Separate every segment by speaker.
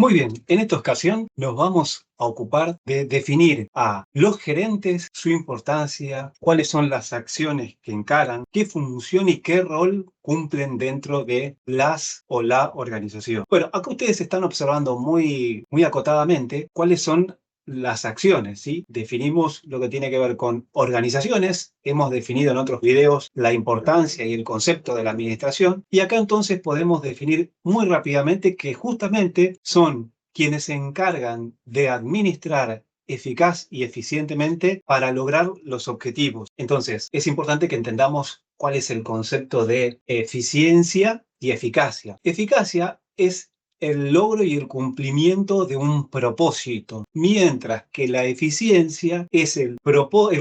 Speaker 1: Muy bien, en esta ocasión nos vamos a ocupar de definir a los gerentes, su importancia, cuáles son las acciones que encaran, qué función y qué rol cumplen dentro de las o la organización. Bueno, acá ustedes están observando muy acotadamente cuáles son las acciones, ¿sí? Definimos lo que tiene que ver con organizaciones, hemos definido en otros videos la importancia y el concepto de la administración, y acá entonces podemos definir muy rápidamente que justamente son quienes se encargan de administrar eficaz y eficientemente para lograr los objetivos. Entonces, es importante que entendamos cuál es el concepto de eficiencia y eficacia. Eficacia es el logro y el cumplimiento de un propósito, mientras que la eficiencia es el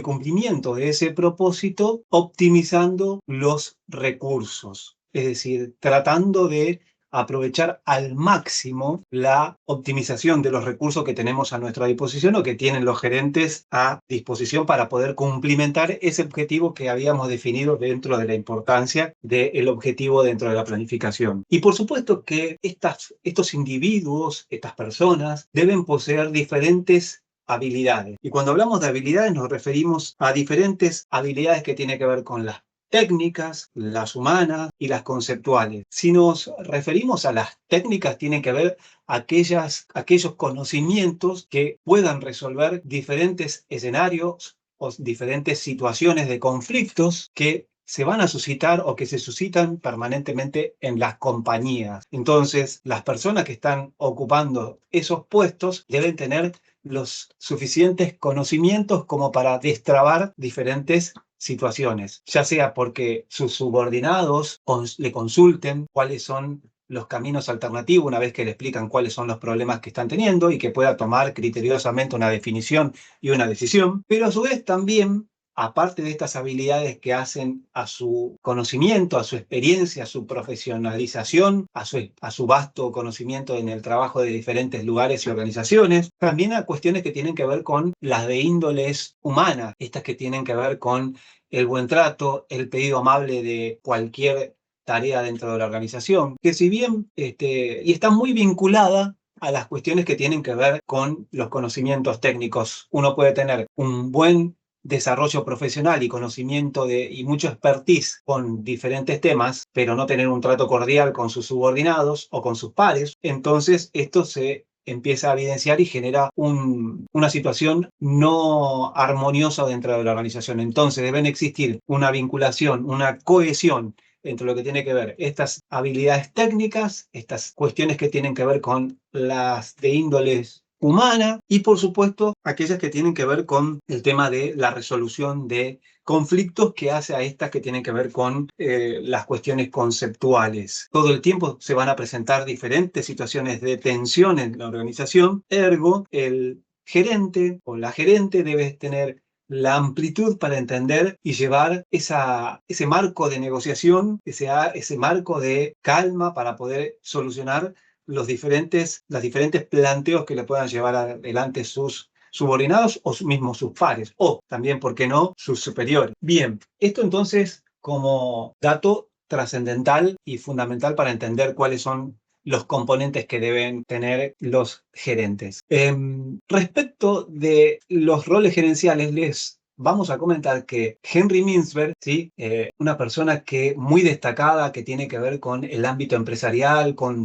Speaker 1: cumplimiento de ese propósito optimizando los recursos, es decir, tratando de aprovechar al máximo la optimización de los recursos que tenemos a nuestra disposición o que tienen los gerentes a disposición para poder cumplimentar ese objetivo que habíamos definido dentro de la importancia del objetivo dentro de la planificación. Y por supuesto que estos individuos, estas personas, deben poseer diferentes habilidades. Y cuando hablamos de habilidades nos referimos a diferentes habilidades que tienen que ver con las técnicas, las humanas y las conceptuales. Si nos referimos a las técnicas, tienen que ver aquellos conocimientos que puedan resolver diferentes escenarios o diferentes situaciones de conflictos que se van a suscitar o que se suscitan permanentemente en las compañías. Entonces, las personas que están ocupando esos puestos deben tener los suficientes conocimientos como para destrabar diferentes situaciones, ya sea porque sus subordinados le consulten cuáles son los caminos alternativos una vez que le explican cuáles son los problemas que están teniendo y que pueda tomar criteriosamente una definición y una decisión, pero a su vez también, aparte de estas habilidades que hacen a su conocimiento, a su experiencia, a su profesionalización, a su vasto conocimiento en el trabajo de diferentes lugares y organizaciones, también a cuestiones que tienen que ver con las de índoles humana, estas que tienen que ver con el buen trato, el pedido amable de cualquier tarea dentro de la organización, que si bien y está muy vinculada a las cuestiones que tienen que ver con los conocimientos técnicos. Uno puede tener un buen desarrollo profesional y conocimiento y mucho expertise con diferentes temas, pero no tener un trato cordial con sus subordinados o con sus pares, entonces esto se empieza a evidenciar y genera una situación no armoniosa dentro de la organización. Entonces deben existir una vinculación, una cohesión entre lo que tiene que ver estas habilidades técnicas, estas cuestiones que tienen que ver con las de índoles humana y por supuesto aquellas que tienen que ver con el tema de la resolución de conflictos que hace a estas que tienen que ver con las cuestiones conceptuales. Todo el tiempo se van a presentar diferentes situaciones de tensión en la organización, ergo el gerente o la gerente debe tener la amplitud para entender y llevar ese marco de negociación, ese marco de calma para poder solucionar los diferentes planteos que le puedan llevar adelante sus subordinados o mismos sus pares, o también, ¿por qué no?, sus superiores. Bien, esto entonces como dato trascendental y fundamental para entender cuáles son los componentes que deben tener los gerentes. Respecto de los roles gerenciales, les vamos a comentar que Henry Mintzberg, ¿sí? Una persona que muy destacada, que tiene que ver con el ámbito empresarial, con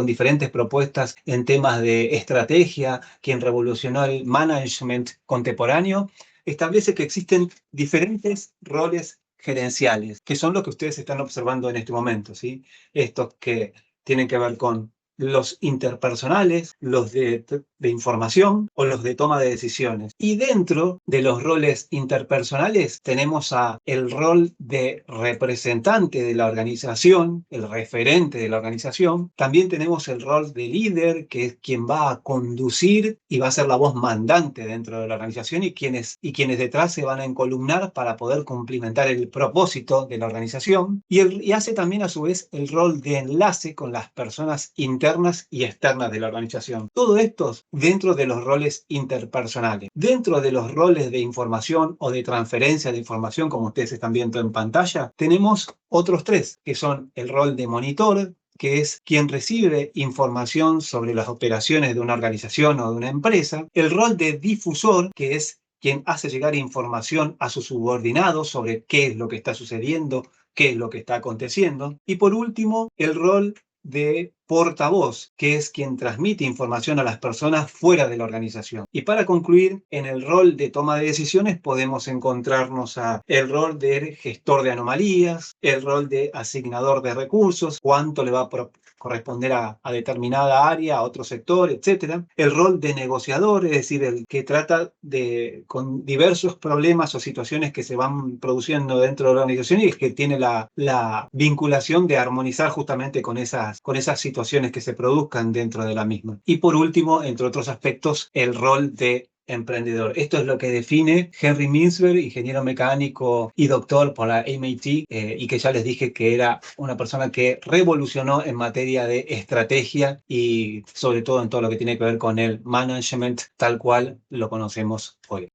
Speaker 1: diferentes propuestas en temas de estrategia, quien revolucionó el management contemporáneo, establece que existen diferentes roles gerenciales, que son los que ustedes están observando en este momento, ¿sí? Estos que tienen que ver con los interpersonales, los de información o los de toma de decisiones. Y dentro de los roles interpersonales tenemos el rol de representante de la organización, el referente de la organización. También tenemos el rol de líder, que es quien va a conducir y va a ser la voz mandante dentro de la organización y quienes detrás se van a encolumnar para poder cumplimentar el propósito de la organización. Y hace también a su vez el rol de enlace con las personas internas y externas de la organización. Todo esto dentro de los roles interpersonales. Dentro de los roles de información o de transferencia de información, como ustedes están viendo en pantalla, tenemos otros tres, que son el rol de monitor, que es quien recibe información sobre las operaciones de una organización o de una empresa, el rol de difusor, que es quien hace llegar información a sus subordinados sobre qué es lo que está sucediendo, qué es lo que está aconteciendo, y por último, el rol de portavoz, que es quien transmite información a las personas fuera de la organización. Y para concluir, en el rol de toma de decisiones podemos encontrarnos a el rol de gestor de anomalías, el rol de asignador de recursos, cuánto le va a corresponder a determinada área, a otro sector, etcétera. El rol de negociador, es decir, el que trata con diversos problemas o situaciones que se van produciendo dentro de la organización y es que tiene la vinculación de armonizar justamente con esas situaciones que se produzcan dentro de la misma. Y por último, entre otros aspectos, el rol de emprendedor. Esto es lo que define Henry Mintzberg, ingeniero mecánico y doctor por la MIT, y que ya les dije que era una persona que revolucionó en materia de estrategia y sobre todo en todo lo que tiene que ver con el management tal cual lo conocemos hoy.